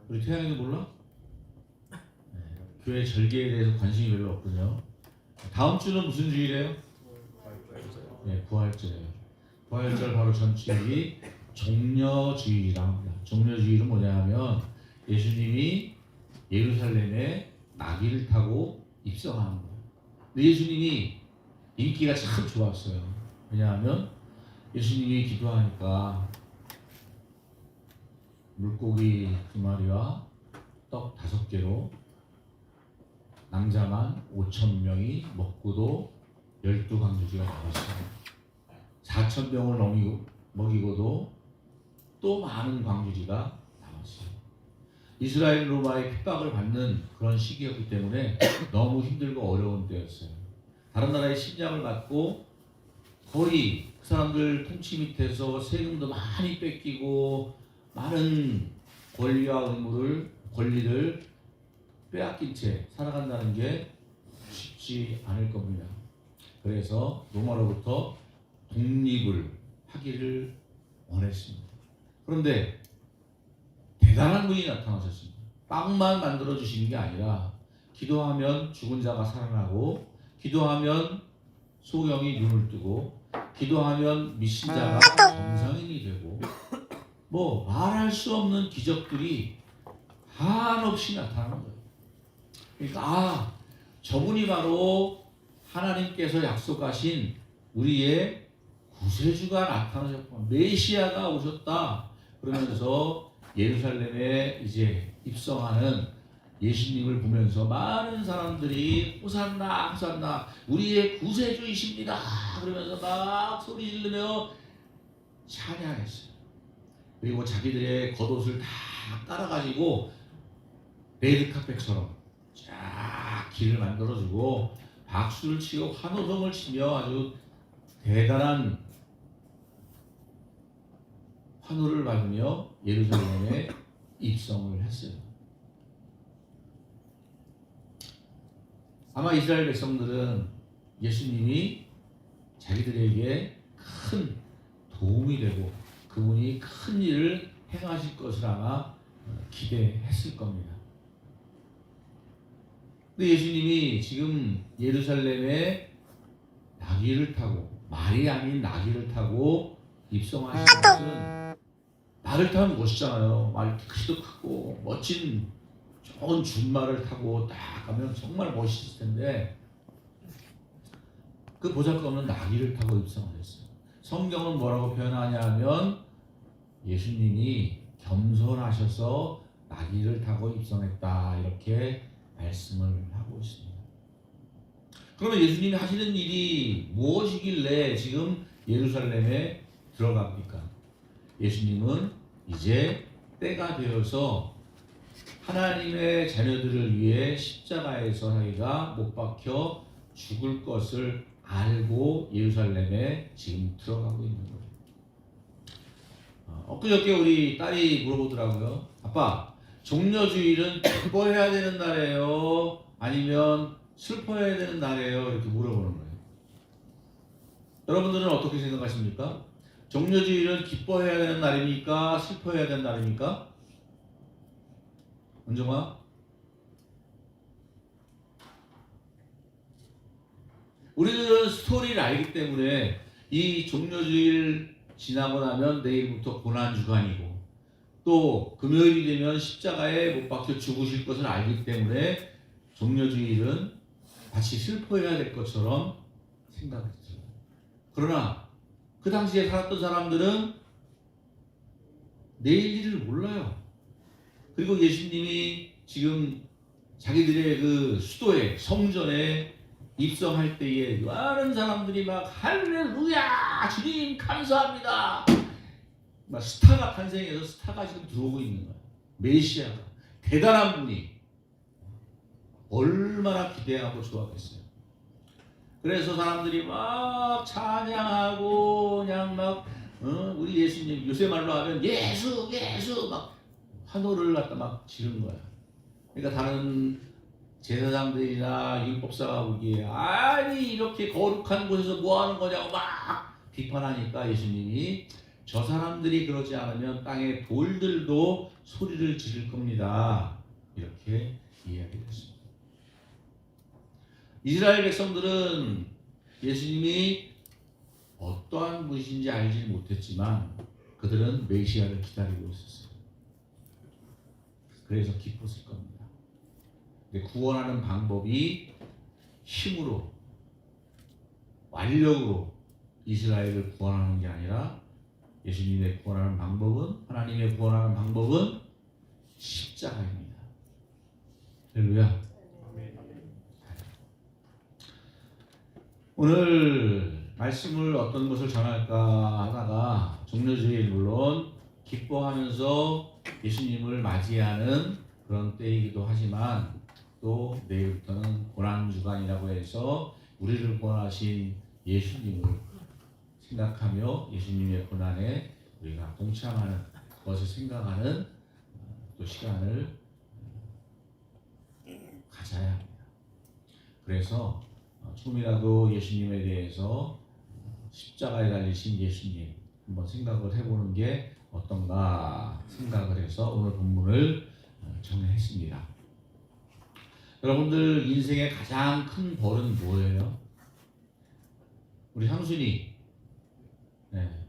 우리 태양이도 몰라? 네. 교회 절기에 대해서 관심이 별로 없군요. 다음 주는 무슨 주일이에요? 네, 부활절이에요. 부활절 바로 전주일이 종려주일이라고 합니다. 종려주일은 뭐냐면 예수님이 예루살렘에 나귀를 타고 입성하는 거예요. 근데 예수님이 인기가 참 좋았어요. 왜냐하면 예수님이 기도하니까 물고기 2마리와 떡 5개로 낭자만 5,000명이 먹고도 12광주리가 나왔어요. 4,000명을 먹이고도 또 많은 광주리가 나왔어요. 이스라엘 로마의 핍박을 받는 그런 시기였기 때문에 너무 힘들고 어려운 때였어요. 다른 나라의 침략을 받고 거의 그 사람들 통치 밑에서 세금도 많이 뺏기고 많은 권리와 권리를 빼앗긴 채 살아간다는 게 쉽지 않을 겁니다. 그래서 로마로부터 독립을 하기를 원했습니다. 그런데 대단한 분이 나타나셨습니다. 빵만 만들어 주시는 게 아니라 기도하면 죽은 자가 살아나고, 기도하면 소경이 눈을 뜨고, 기도하면 미신자가 정상인이 되고, 뭐 말할 수 없는 기적들이 한없이 나타나는 거예요. 그러니까 저분이 바로 하나님께서 약속하신 우리의 구세주가 나타나셨구나, 메시아가 오셨다 그러면서 예루살렘에 이제 입성하는 예수님을 보면서 많은 사람들이 호산나 호산나 우리의 구세주이십니다 그러면서 막 소리 지르며 찬양했어요. 그리고 자기들의 겉옷을 다 깔아가지고 레드카펫처럼 쫙 길을 만들어주고 박수를 치고 환호성을 치며 아주 대단한 환호를 받으며 예루살렘에 입성을 했어요. 아마 이스라엘 백성들은 예수님이 자기들에게 큰 도움이 되고 그분이 큰 일을 행하실 것을 아마 기대했을 겁니다. 근데 예수님이 지금 예루살렘에 나귀를 타고, 말이 아닌 나귀를 타고 입성하신 것은, 말을 타면 멋있잖아요. 말이 크기도 크고 멋진 좋은 준말을 타고 딱 가면 정말 멋있을 텐데 그 보잘것없는 나귀를 타고 입성하셨어요. 성경은 뭐라고 표현하냐 하면 예수님이 겸손하셔서 나귀를 타고 입성했다 이렇게 말씀을 하고 있습니다. 그러면 예수님이 하시는 일이 무엇이길래 지금 예루살렘에 들어갑니까? 예수님은 이제 때가 되어서 하나님의 자녀들을 위해 십자가에서 자기가 못 박혀 죽을 것을 알고 예루살렘에 지금 들어가고 있는 거예요. 엊그저께 우리 딸이 물어보더라고요. 아빠, 종려주일은 기뻐해야 되는 날이에요? 아니면 슬퍼해야 되는 날이에요? 이렇게 물어보는 거예요. 여러분들은 어떻게 생각하십니까? 종려주일은 기뻐해야 되는 날입니까? 슬퍼해야 되는 날입니까? 은정아? 우리들은 스토리를 알기 때문에 이 종려주일 지나고 나면 내일부터 고난주간이고 또 금요일이 되면 십자가에 못 박혀 죽으실 것을 알기 때문에 종려주일은 마치 슬퍼해야 될 것처럼 생각했죠. 그러나 그 당시에 살았던 사람들은 내일 일을 몰라요. 그리고 예수님이 지금 자기들의 그 수도에 성전에 입성할 때에 많은 사람들이 막 할렐루야 주님 감사합니다 막 스타가 탄생해서 스타가 지금 들어오고 있는 거예요. 메시아가 대단한 분이 얼마나 기대하고 좋아하겠어요. 그래서 사람들이 막 찬양하고 그냥 막 우리 예수님 요새 말로 하면 예수 막 환호를 갖다 막 지른 거야. 그러니까 다른 제사장들이나 율법사가 보기에 아니 이렇게 거룩한 곳에서 뭐 하는 거냐고 막 비판하니까 예수님이 저 사람들이 그러지 않으면 땅의 돌들도 소리를 지를 겁니다. 이렇게 이야기했습니다. 이스라엘 백성들은 예수님이 어떠한 분이신지 알지 못했지만 그들은 메시아를 기다리고 있었어요. 그래서 기뻤을 겁니다. 근데 구원하는 방법이 힘으로, 완력으로 이스라엘을 구원하는 게 아니라 예수님의 구원하는 방법은, 하나님의 구원하는 방법은 십자가입니다. 할렐루야. 오늘 말씀을 어떤 것을 전할까 하다가 종료주일 물론 기뻐하면서 예수님을 맞이하는 그런 때이기도 하지만 또 내일부터는 고난주간이라고 해서 우리를 구원하신 예수님을 생각하며 예수님의 고난에 우리가 동참하는 것을 생각하는 또 시간을 가져야 합니다. 그래서 조금이라도 예수님에 대해서 십자가에 달리신 예수님 한번 생각을 해보는 게 어떤가 생각을 해서 오늘 본문을 정했습니다. 여러분들 인생의 가장 큰 벌은 뭐예요? 우리 향순이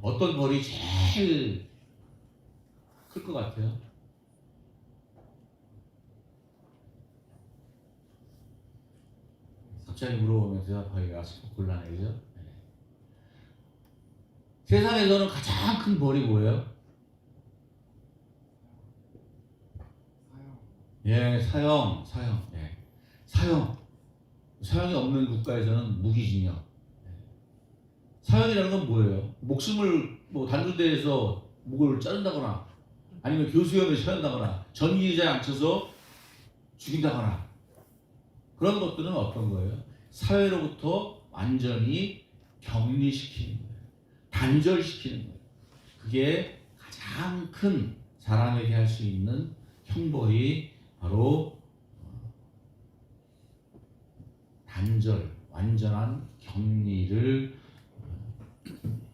어떤 벌이 제일 클 것 같아요? 갑자기 물어보면 대답하기가 곤란해요. 세상에서는 가장 큰 벌이 뭐예요? 사형. 사형이 없는 국가에서는 무기징역. 사형이라는 건 뭐예요? 목숨을 단두대에서 목을 자른다거나 아니면 교수형을 처한다거나 전기의자에 앉혀서 죽인다거나 그런 것들은 어떤 거예요? 사회로부터 완전히 격리시키는 거예요. 단절시키는 거예요. 그게 가장 큰 사람에게 할 수 있는 형벌이 바로 단절, 완전한 격리를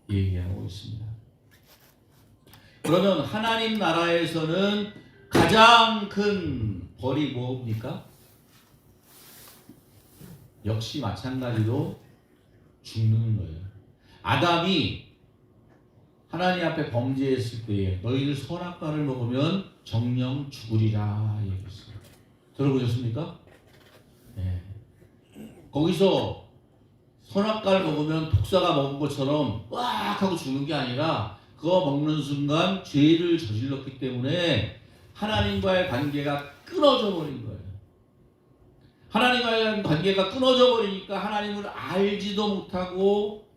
얘기하고 있습니다. 그러면 하나님 나라에서는 가장 큰 벌이 뭡니까? 역시 마찬가지로 죽는 거예요. 아담이 하나님 앞에 범죄했을 때에 너희들 선악과를 먹으면 정령 죽으리라 얘기했어요. 들어보셨습니까? 네. 거기서 선악과를 먹으면 독사가 먹은 것처럼 으악 하고 죽는 게 아니라 그거 먹는 순간 죄를 저질렀기 때문에 하나님과의 관계가 끊어져 버린 거예요. 하나님과의 관계가 끊어져 버리니까 하나님을 알지도 못하고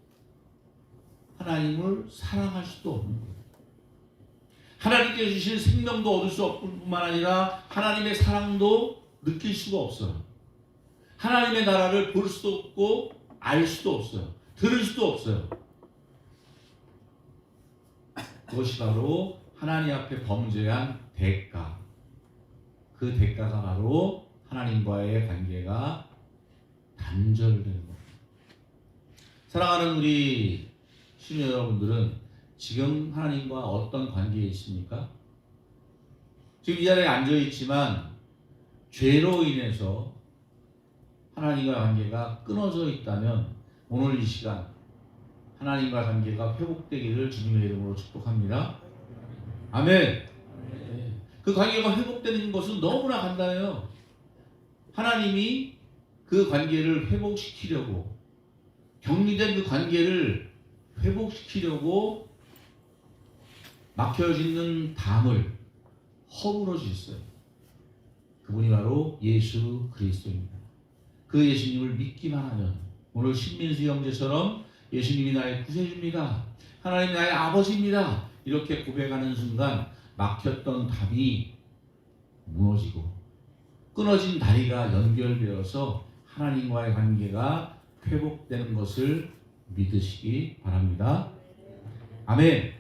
하나님을 사랑할 수도 없는 거예요. 하나님께 주신 생명도 얻을 수 없을 뿐만 아니라 하나님의 사랑도 느낄 수가 없어요. 하나님의 나라를 볼 수도 없고 알 수도 없어요. 들을 수도 없어요. 그것이 바로 하나님 앞에 범죄한 대가. 그 대가가 바로 하나님과의 관계가 단절되는 겁니다. 사랑하는 우리 시민 여러분들은 지금 하나님과 어떤 관계에 있습니까? 지금 이 자리에 앉아있지만 죄로 인해서 하나님과 관계가 끊어져 있다면 오늘 이 시간 하나님과 관계가 회복되기를 주님의 이름으로 축복합니다. 아멘. 그 관계가 회복되는 것은 너무나 간단해요. 하나님이 그 관계를 회복시키려고, 격리된 그 관계를 회복시키려고 막혀있는 담을 허물어 주셨어요. 그분이 바로 예수 그리스도입니다. 그 예수님을 믿기만 하면 오늘 신민수 형제처럼 예수님이 나의 구세주입니다. 하나님 나의 아버지입니다. 이렇게 고백하는 순간 막혔던 담이 무너지고 끊어진 다리가 연결되어서 하나님과의 관계가 회복되는 것을 믿으시기 바랍니다. 아멘.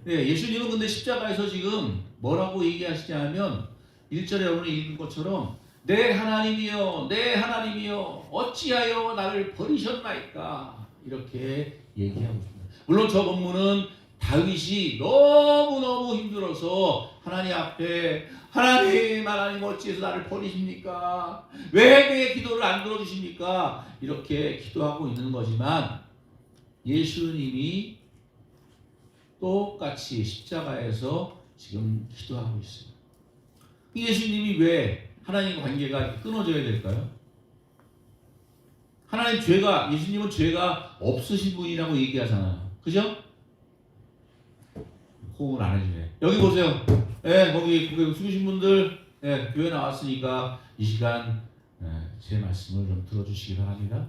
네, 예수님은 근데 십자가에서 지금 뭐라고 얘기하시냐면 1절에 오늘 읽은 것처럼 내 하나님이여 내 하나님이여 어찌하여 나를 버리셨나이까 이렇게 얘기하고 있습니다. 물론 저 본문은 다윗이 너무너무 힘들어서 하나님 앞에 하나님 어찌해서 나를 버리십니까? 왜 내 기도를 안 들어주십니까? 이렇게 기도하고 있는 거지만 예수님이 똑같이 십자가에서 지금 기도하고 있어요. 예수님이 왜 하나님과 관계가 끊어져야 될까요? 예수님은 죄가 없으신 분이라고 얘기하잖아요. 그죠? 호응을 안 해주네. 여기 보세요. 예, 거기 고개 숙이신 분들, 예, 교회 나왔으니까 이 시간 제 말씀을 좀 들어주시기 바랍니다.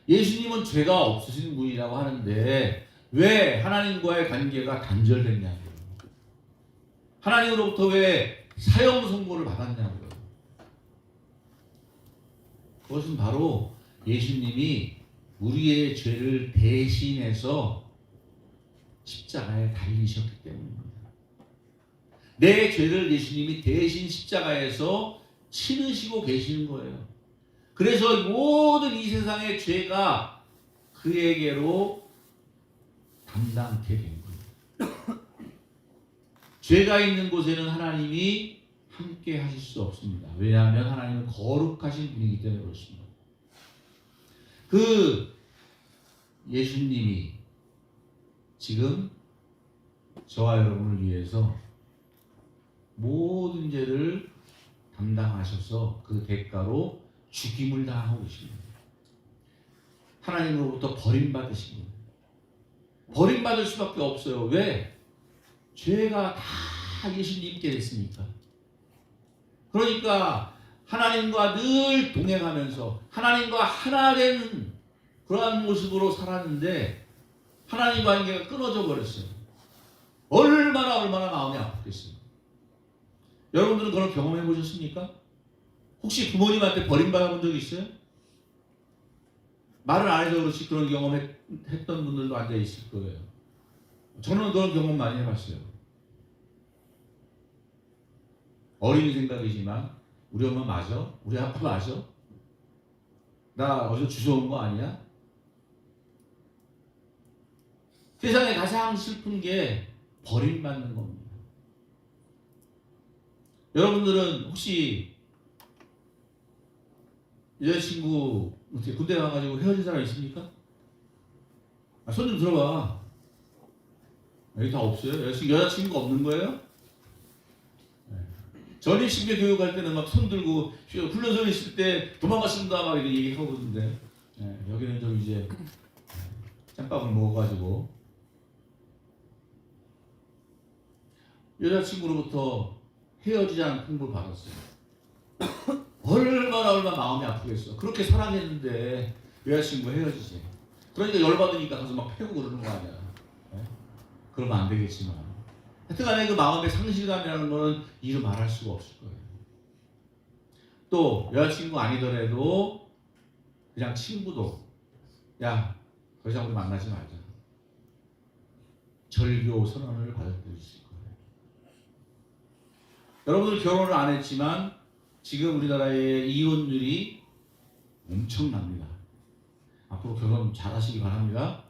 예수님은 죄가 없으신 분이라고 하는데 왜 하나님과의 관계가 단절됐냐고요. 하나님으로부터 왜 사형 선고를 받았냐고요. 그것은 바로 예수님이 우리의 죄를 대신해서 십자가에 달리셨기 때문입니다. 내 죄를 예수님이 대신 십자가에서 치르시고 계시는 거예요. 그래서 모든 이 세상의 죄가 그에게로 담당케 된 거예요. 죄가 있는 곳에는 하나님이 함께 하실 수 없습니다. 왜냐하면 하나님은 거룩하신 분이기 때문에 그렇습니다. 그 예수님이 지금 저와 여러분을 위해서 모든 죄를 담당하셔서 그 대가로 죽임을 당하고 계십니다. 하나님으로부터 버림받으신 분. 버림받을 수밖에 없어요. 왜? 죄가 다 예수님께 됐으니까. 그러니까 하나님과 늘 동행하면서 하나님과 하나 된 그러한 모습으로 살았는데 하나님과 관계가 끊어져 버렸어요. 얼마나 마음이 아프겠어요. 여러분들은 그런 경험해 보셨습니까? 혹시 부모님한테 버림받아 본 적 있어요? 말을 안 해서 그렇지 그런 경험했던 분들도 앉아 있을 거예요. 저는 그런 경험 많이 해봤어요. 어린 생각이지만 우리 엄마 맞아? 우리 아빠 맞아? 나 어디서 주워온 거 아니야? 세상에 가장 슬픈 게 버림받는 겁니다. 여러분들은 혹시 여자친구 군대 가가지고 헤어진 사람 있습니까? 손 좀 들어봐. 여기 다 없어요? 여자친구가 없는 거예요? 전입신배 교육할 때는 막 손 들고 훈련소에 있을 때 도망갔습니다 막 이렇게 얘기하고 그러는데 여기는 좀 이제 짬밥을 먹어가지고 여자친구로부터 헤어지자는 통보를 받았어요. 얼마나 마음이 아프겠어. 그렇게 사랑했는데 여자친구가 헤어지지. 그러니까 열받으니까 가서 막 패고 그러는 거 아니야. 그러면 안 되겠지만 하여튼간에 그 마음의 상실감이라는 거는 이루 말할 수가 없을 거예요. 또 여자친구 아니더라도 그냥 친구도 야, 더 이상 우리 만나지 말자. 절교 선언을 받을 수 있을 거예요. 여러분들 결혼을 안 했지만 지금 우리나라의 이혼율이 엄청납니다. 앞으로 결혼 잘 하시기 바랍니다.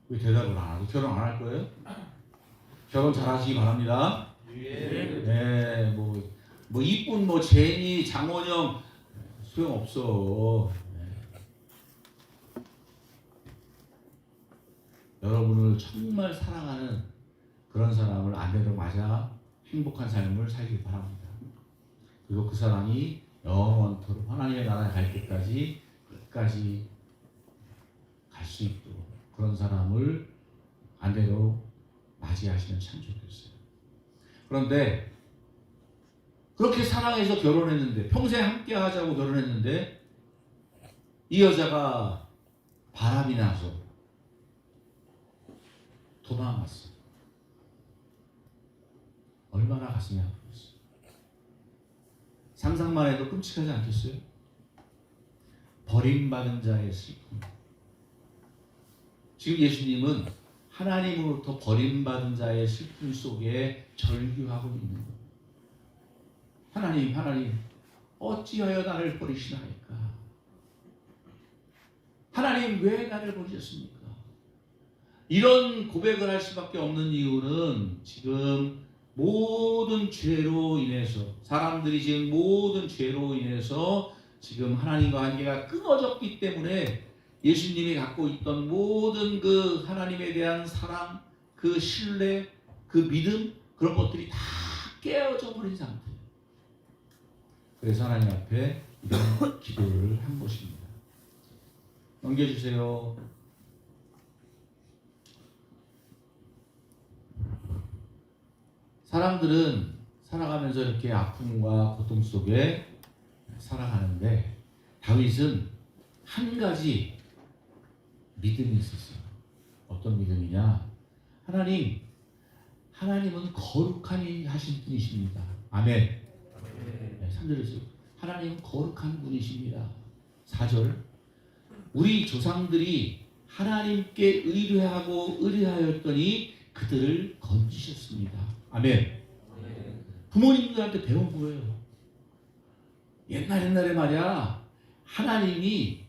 왜 대답을 안 하고 결혼 안 할 거예요? 결혼 잘 하시기 바랍니다. 네, 뭐 이쁜 제니, 장원영 소용없어. 여러분을 정말 사랑하는 그런 사람을 아내로 맞아 행복한 삶을 살길 바랍니다. 그리고 그 사람이 영원토록 하나님의 나라에 갈 때까지 끝까지 갈 수 있도록 그런 사람을 아내로 맞이하시면 참 좋겠어요. 그런데 그렇게 사랑해서 결혼했는데 평생 함께 하자고 결혼했는데 이 여자가 바람이 나서 도망갔어. 얼마나 가슴이 아프겠어요. 상상만 해도 끔찍하지 않겠어요? 버림받은 자의 슬픔. 지금 예수님은 하나님으로부터 버림받은 자의 슬픔 속에 절규하고 있는 거예요. 하나님, 어찌하여 나를 버리시나이까? 하나님, 왜 나를 버리셨습니까? 이런 고백을 할 수밖에 없는 이유는 지금 모든 죄로 인해서, 사람들이 지금 모든 죄로 인해서 지금 하나님과 관계가 끊어졌기 때문에 예수님이 갖고 있던 모든 그 하나님에 대한 사랑, 그 신뢰, 그 믿음, 그런 것들이 다 깨어져 버린 상태예요. 그래서 하나님 앞에 이런 기도를 한 것입니다. 넘겨주세요. 사람들은 살아가면서 이렇게 아픔과 고통 속에 살아가는데 다윗은 한 가지 믿음이 있었어요. 어떤 믿음이냐? 하나님은 거룩하니 하신 분이십니다. 아멘. 네, 3절에서 하나님은 거룩한 분이십니다. 4절 우리 조상들이 하나님께 의뢰하였더니 그들을 건지셨습니다. 아멘. 부모님들한테 배운 거예요. 옛날에 말이야, 하나님이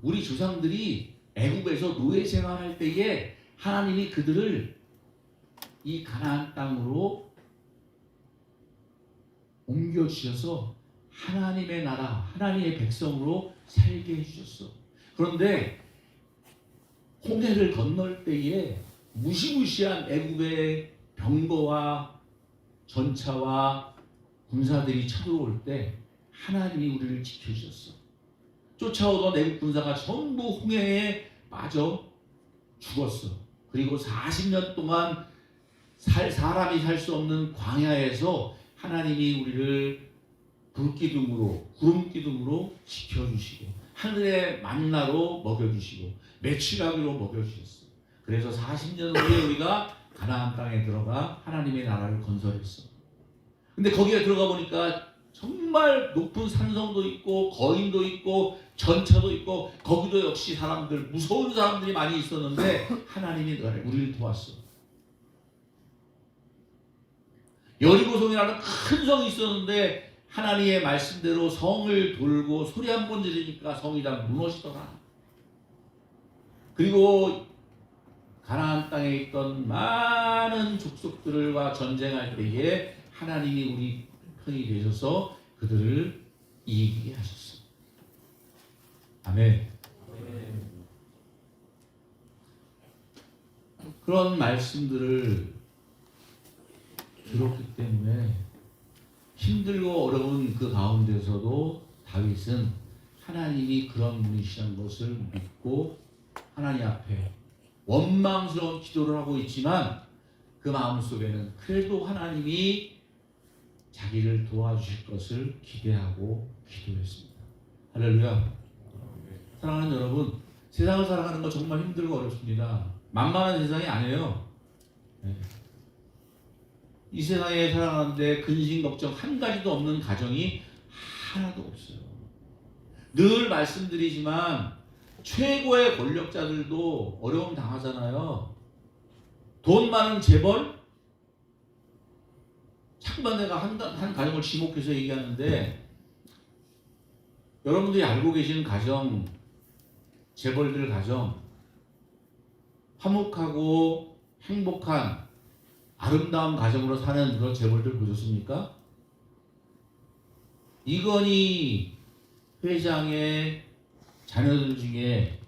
우리 조상들이 애굽에서 노예 생활할 때에 하나님이 그들을 이 가나안 땅으로 옮겨주셔서 하나님의 나라, 하나님의 백성으로 살게 해주셨어. 그런데 홍해를 건널 때에 무시무시한 애굽의 병거와 전차와 군사들이 쳐들어올 때 하나님이 우리를 지켜주셨어. 쫓아오던 애국 군사가 전부 홍해에 빠져 죽었어. 그리고 40년 동안 사람이 살 수 없는 광야에서 하나님이 우리를 불기둥으로, 구름기둥으로 지켜주시고 하늘의 만나로 먹여주시고 메추라기로 먹여주셨어. 그래서 40년 후에 우리가 가나안 땅에 들어가 하나님의 나라를 건설했어. 근데 거기에 들어가 보니까 정말 높은 산성도 있고 거인도 있고 전차도 있고 거기도 역시 무서운 사람들이 많이 있었는데 하나님이 우리를 도왔어. 여리고성이라는 큰 성이 있었는데 하나님의 말씀대로 성을 돌고 소리 한 번 지르니까 성이 다 무너지더라. 그리고 가나안 땅에 있던 많은 족속들과 전쟁할 때에 하나님이 우리 편이 되셔서 그들을 이기게 하셨어. 아멘. 그런 말씀들을 들었기 때문에 힘들고 어려운 그 가운데서도 다윗은 하나님이 그런 분이시라는 것을 믿고 하나님 앞에 원망스러운 기도를 하고 있지만 그 마음속에는 그래도 하나님이 자기를 도와주실 것을 기대하고 기도했습니다. 할렐루야. 사랑하는 여러분, 세상을 살아가는 거 정말 힘들고 어렵습니다. 만만한 세상이 아니에요. 네. 이 세상에 살아가는데 근심 걱정 한 가지도 없는 가정이 하나도 없어요. 늘 말씀드리지만 최고의 권력자들도 어려움 당하잖아요. 돈 많은 재벌? 잠깐 내가 한 가정을 지목해서 얘기하는데 여러분들이 알고 계시는 가정, 재벌들 가정, 화목하고 행복한 아름다운 가정으로 사는 그런 재벌들 보셨습니까? 이건희 회장의 자녀들 중에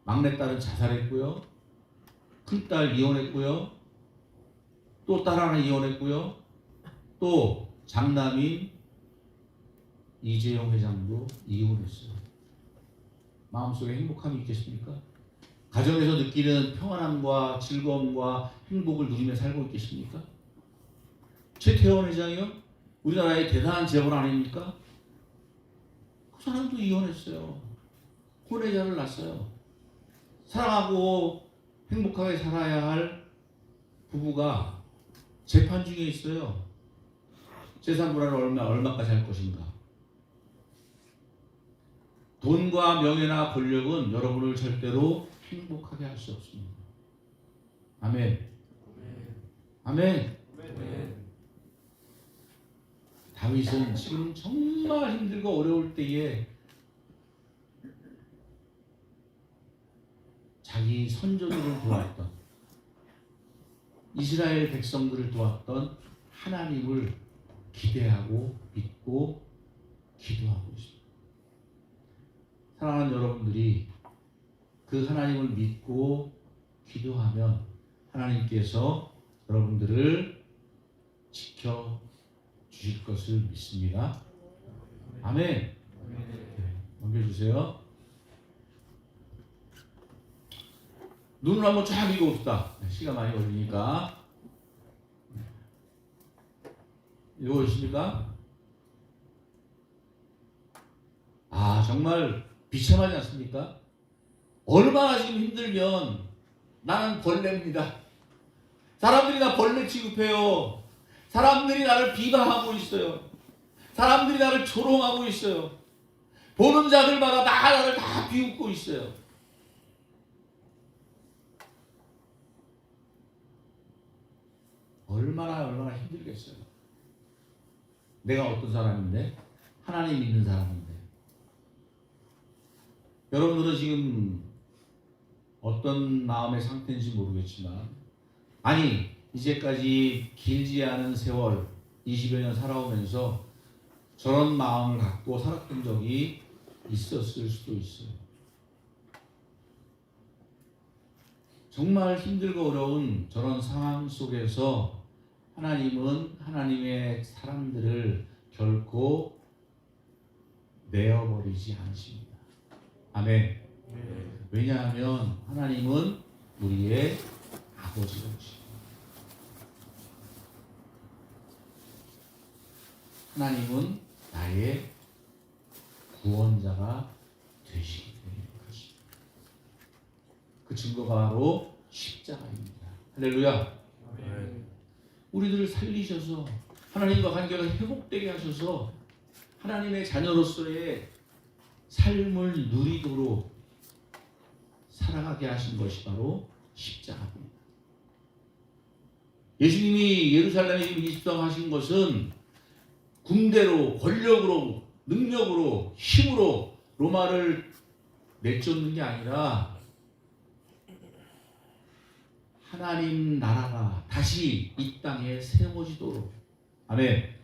막내딸은 자살했고요. 큰딸 이혼했고요. 또 딸 하나 이혼했고요. 또 장남인 이재용 회장도 이혼했어요. 마음속에 행복함이 있겠습니까? 가정에서 느끼는 평안함과 즐거움과 행복을 누리며 살고 있겠습니까? 최태원 회장이요? 우리나라의 대단한 재벌 아닙니까? 그 사람도 이혼했어요. 혼외자를 낳았어요. 사랑하고 행복하게 살아야 할 부부가 재판 중에 있어요. 재산 분할을 얼마까지 할 것인가. 돈과 명예나 권력은 여러분을 절대로 행복하게 할 수 없습니다. 아멘. 아멘. 다윗은 지금 정말 힘들고 어려울 때에 자기 선조들을 도왔던 이스라엘 백성들을 도왔던 하나님을 기대하고 믿고 기도하고 있습니다. 사랑하는 여러분들이 그 하나님을 믿고 기도하면 하나님께서 여러분들을 지켜 주실 것을 믿습니다. 아멘. 네, 넘겨주세요. 눈을 한번 쫙 읽어봅시다. 시간 많이 걸리니까. 읽어보십니까? 아, 정말 비참하지 않습니까? 얼마나 지금 힘들면 나는 벌레입니다. 사람들이 나 벌레 취급해요. 사람들이 나를 비방하고 있어요. 사람들이 나를 조롱하고 있어요. 보는 자들마다 나를 다 비웃고 있어요. 얼마나 힘들겠어요. 내가 어떤 사람인데? 하나님 믿는 사람인데. 여러분들은 지금 어떤 마음의 상태인지 모르겠지만, 아니 이제까지 길지 않은 세월 20여 년 살아오면서 저런 마음을 갖고 살았던 적이 있었을 수도 있어요. 정말 힘들고 어려운 저런 상황 속에서 하나님은 하나님의 사람들을 결코 내어버리지 않으십니다. 아멘. 왜냐하면 하나님은 우리의 아버지이십니다. 하나님은 나의 구원자가 되시기 때문에 그렇습니다. 그 증거가 바로 십자가입니다. 할렐루야. 우리들을 살리셔서 하나님과 관계가 회복되게 하셔서 하나님의 자녀로서의 삶을 누리도록 살아가게 하신 것이 바로 십자가입니다. 예수님이 예루살렘에 입성하신 것은 군대로, 권력으로, 능력으로, 힘으로 로마를 내쫓는 게 아니라 하나님 나라가 다시 이 땅에 세워지도록. 아멘.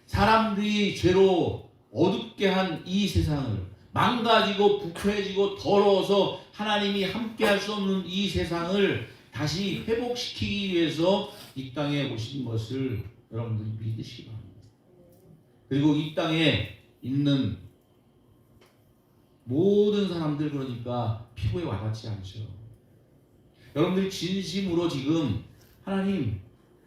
사람들이 죄로 어둡게 한 이 세상을, 망가지고 부패해지고 더러워서 하나님이 함께 할 수 없는 이 세상을 다시 회복시키기 위해서 이 땅에 오신 것을 여러분들이 믿으시기 바랍니다. 그리고 이 땅에 있는 모든 사람들, 그러니까 피부에 와닿지 않죠. 여러분들이 진심으로 지금 하나님,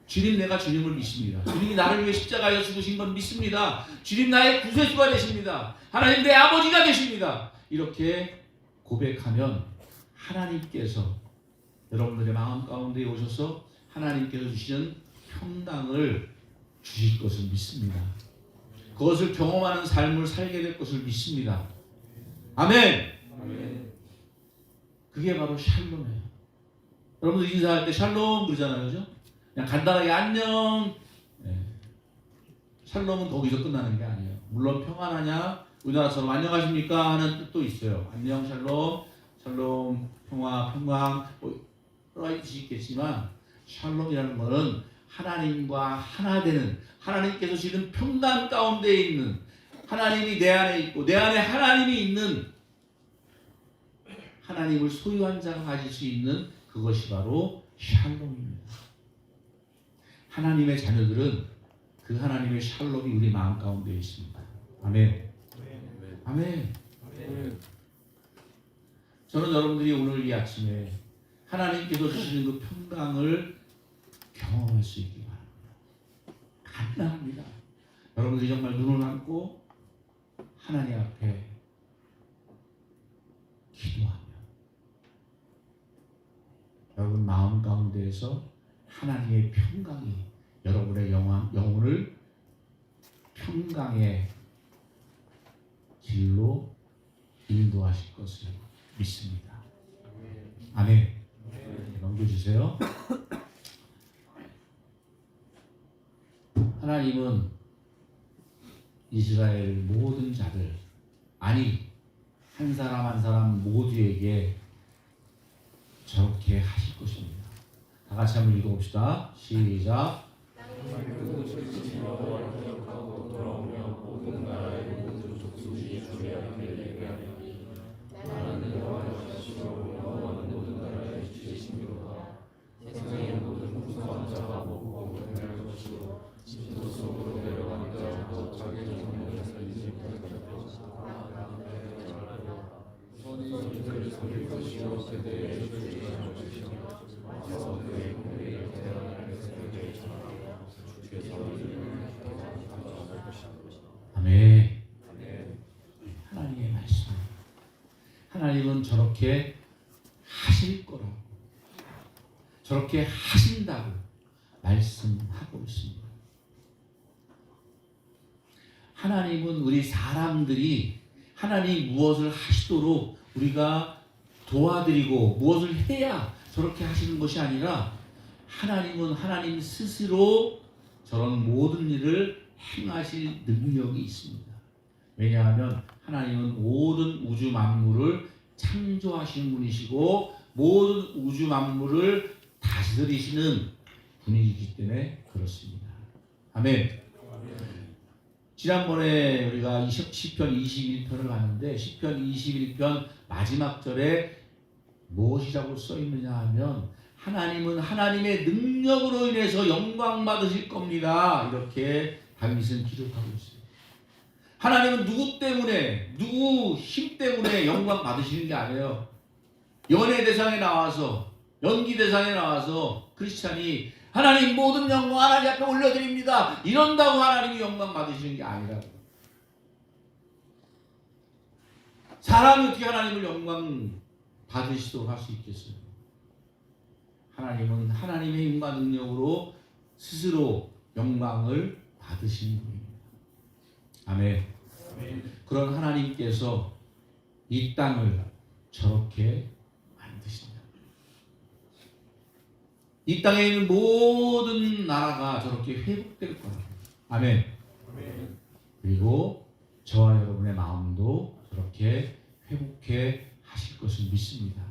주님, 내가 주님을 믿습니다. 주님이 나를 위해 십자가에 죽으신 건 믿습니다. 주님, 나의 구세주가 되십니다. 하나님, 내 아버지가 되십니다. 이렇게 고백하면 하나님께서 여러분들의 마음 가운데 오셔서 하나님께서 주시는 평강을 주실 것을 믿습니다. 그것을 경험하는 삶을 살게 될 것을 믿습니다. 아멘. 그게 바로 샬롬이에요. 여러분들 인사할 때 샬롬 그러잖아요, 그죠? 그냥 간단하게 안녕. 샬롬은 거기서 끝나는 게 아니에요. 물론 평안하냐, 우리나라처럼 안녕하십니까 하는 뜻도 있어요. 안녕, 샬롬, 샬롬, 평화, 평강, 여러 가지 있겠지만 샬롬이라는 것은 하나님과 하나 되는, 하나님께서 주시는 평강 가운데 있는, 하나님이 내 안에 있고 내 안에 하나님이 있는, 하나님을 소유한 자가 가질 수 있는 그것이 바로 샬롬입니다. 하나님의 자녀들은 그 하나님의 샬롬이 우리 마음 가운데 있습니다. 아멘. 아멘. 저는 여러분들이 오늘 이 아침에 하나님께서 주시는 그 평강을 경험할 수 있기 바랍니다. 간단합니다. 여러분들이 정말 눈을 감고 하나님 앞에 기도하며 여러분 마음 가운데에서 하나님의 평강이 여러분의 영혼을 평강의 길로 인도하실 것을 믿습니다. 아멘. 넘겨주세요. 하나님은 이스라엘 모든 자들, 아니 한 사람 한 사람 모두에게 저렇게 하실 것입니다. 다 같이 한번 읽어봅시다. 시작. 아멘. 하나님의 말씀. 하나님은 저렇게 하실 거라고, 저렇게 하신다고 말씀하고 있습니다. 하나님은 우리 사람들이 하나님 무엇을 하시도록 우리가 도와드리고 무엇을 해야 저렇게 하시는 것이 아니라 하나님은 하나님 스스로 저런 모든 일을 행하실 능력이 있습니다. 왜냐하면 하나님은 모든 우주 만물을 창조하신 분이시고 모든 우주 만물을 다스리시는 분이기 때문에 그렇습니다. 아멘. 지난번에 우리가 시편 21편을 봤는데 시편 21편 마지막 절에 무엇이라고 써 있느냐 하면 하나님은 하나님의 능력으로 인해서 영광 받으실 겁니다. 이렇게 다윗은 기록하고 있어요. 하나님은 누구 때문에, 누구 힘 때문에 영광 받으시는 게 아니에요. 연예 대상에 나와서, 연기 대상에 나와서 크리스찬이 하나님 모든 영광 하나님 앞에 올려드립니다, 이런다고 하나님이 영광 받으시는 게 아니라고. 사람이 어떻게 하나님을 영광 받으시도록 할 수 있겠어요? 하나님은 하나님의 힘과 능력으로 스스로 영광을 받으시는 분입니다. 아멘. 그런 하나님께서 이 땅을 저렇게 만드신다. 이 땅에 있는 모든 나라가 저렇게 회복될 거라고. 아멘. 그리고 저와 여러분의 마음도 저렇게 회복해 하실 것을 믿습니다.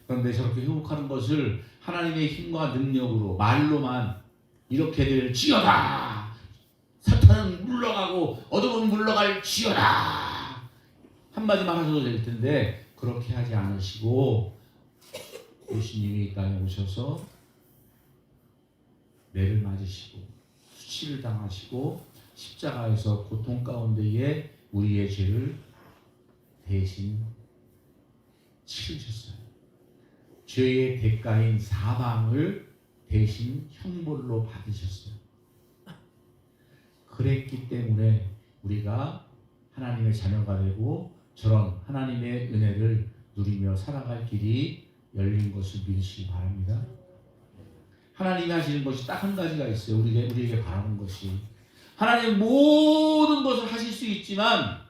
그런데 저렇게 회복하는 것을 하나님의 힘과 능력으로 말로만 이렇게 될지어다, 사탄은 물러가고 어둠은 물러갈지어다 한마디만 하셔도 될 텐데 그렇게 하지 않으시고 예수님이 이 땅에 오셔서 매를 맞으시고 수치를 당하시고 십자가에서 고통 가운데에 우리의 죄를 대신 치르셨어요. 죄의 대가인 사망을 대신 형벌로 받으셨어요. 그랬기 때문에 우리가 하나님의 자녀가 되고 저런 하나님의 은혜를 누리며 살아갈 길이 열린 것을 믿으시기 바랍니다. 하나님이 하시는 것이 딱 한 가지가 있어요. 우리에게 바라는 것이. 하나님 모든 것을 하실 수 있지만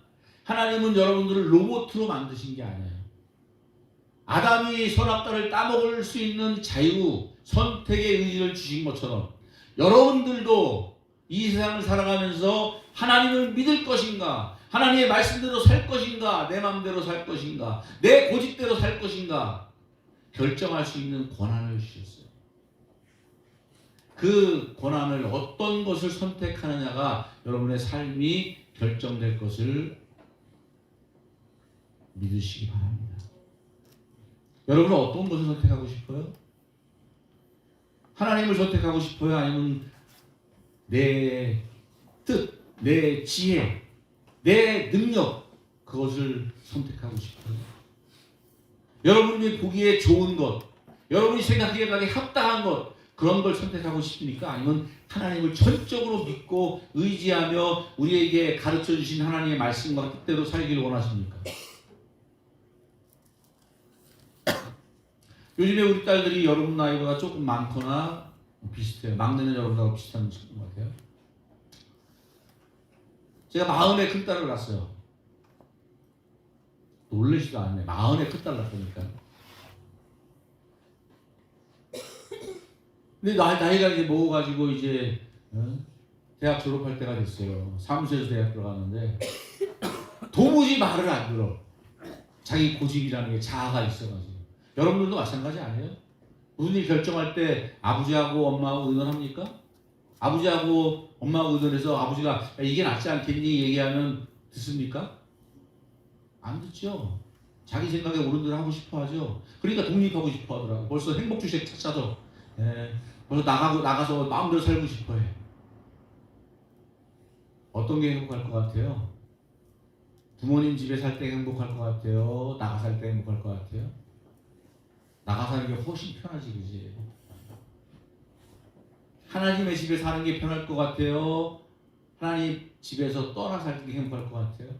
하나님은 여러분들을 로봇으로 만드신 게 아니에요. 아담이 선악과를 따먹을 수 있는 자유, 선택의 의지를 주신 것처럼 여러분들도 이 세상을 살아가면서 하나님을 믿을 것인가, 하나님의 말씀대로 살 것인가, 내 마음대로 살 것인가, 내 고집대로 살 것인가 결정할 수 있는 권한을 주셨어요. 그 권한을 어떤 것을 선택하느냐가 여러분의 삶이 결정될 것을 믿으시기 바랍니다. 여러분은 어떤 것을 선택하고 싶어요? 하나님을 선택하고 싶어요? 아니면 내 뜻, 내 지혜, 내 능력, 그것을 선택하고 싶어요? 여러분이 보기에 좋은 것, 여러분이 생각하기에 합당한 것, 그런 걸 선택하고 싶습니까? 아니면 하나님을 전적으로 믿고 의지하며 우리에게 가르쳐 주신 하나님의 말씀과 뜻대로 살기를 원하십니까? 요즘에 우리 딸들이 여러분 나이보다 조금 많거나 비슷해요. 막내는 여러분하고 비슷한 것 같아요. 제가 40의 큰딸을 낳았어요. 놀라지도 않네. 40의 큰딸을 낳았다니까. 근데 나이가 이제 먹어가지고 이제 대학 졸업할 때가 됐어요. 사무소에서 대학 들어갔는데 도무지 말을 안 들어. 자기 고집이라는 게 자아가 있어가지고. 여러분들도 마찬가지 아니에요? 무슨 일 결정할 때 아버지하고 엄마하고 의논합니까? 아버지하고 엄마하고 의논해서 아버지가 야, 이게 낫지 않겠니 얘기하면 듣습니까? 안 듣죠. 자기 생각에 옳은 대로 하고 싶어 하죠. 그러니까 독립하고 싶어 하더라고. 벌써 행복주식 찾아서 벌써 나가서 마음대로 살고 싶어 해. 어떤 게 행복할 것 같아요? 부모님 집에 살 때 행복할 것 같아요? 나가 살 때 행복할 것 같아요? 나가 사는 게 훨씬 편하지, 그지? 하나님의 집에 사는 게 편할 것 같아요? 하나님 집에서 떠나 사는 게 행복할 것 같아요?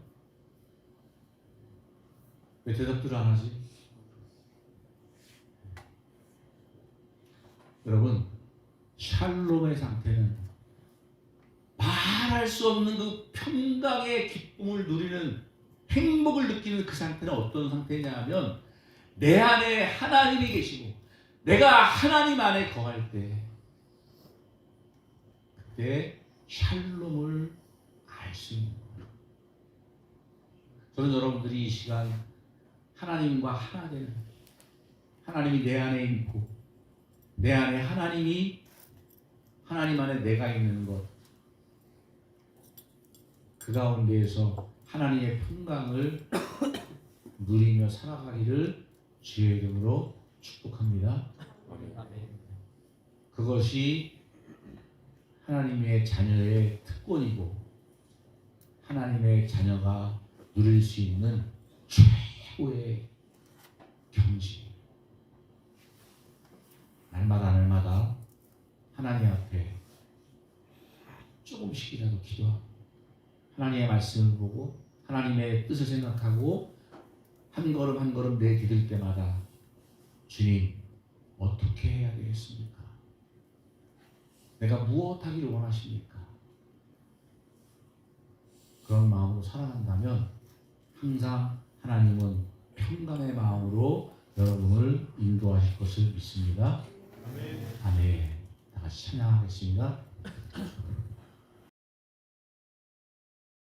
왜 대답들을 안 하지? 여러분, 샬롬의 상태는 말할 수 없는 그 평강의 기쁨을 누리는 행복을 느끼는 그 상태는 어떤 상태냐 하면 내 안에 하나님이 계시고 내가 하나님 안에 거할 때 그때 샬롬을 알 수 있는 거예요. 저는 여러분들이 이 시간 하나님과 하나 되는 하나님이 내 안에 있고 내 안에 하나님이 하나님 안에 내가 있는 것 그 가운데에서 하나님의 평강을 누리며 살아가기를 주의 이름으로 축복합니다. 그것이 하나님의 자녀의 특권이고 하나님의 자녀가 누릴 수 있는 최고의 경지. 날마다 하나님 앞에 조금씩이라도 기도하고 하나님의 말씀을 보고 하나님의 뜻을 생각하고 한 걸음 한 걸음 내디딜 때마다 주님 어떻게 해야 되겠습니까? 내가 무엇하기를 원하십니까? 그런 마음으로 살아간다면 항상 하나님은 평강의 마음으로 여러분을 인도하실 것을 믿습니다. 아멘. 다 같이 찬양하겠습니다.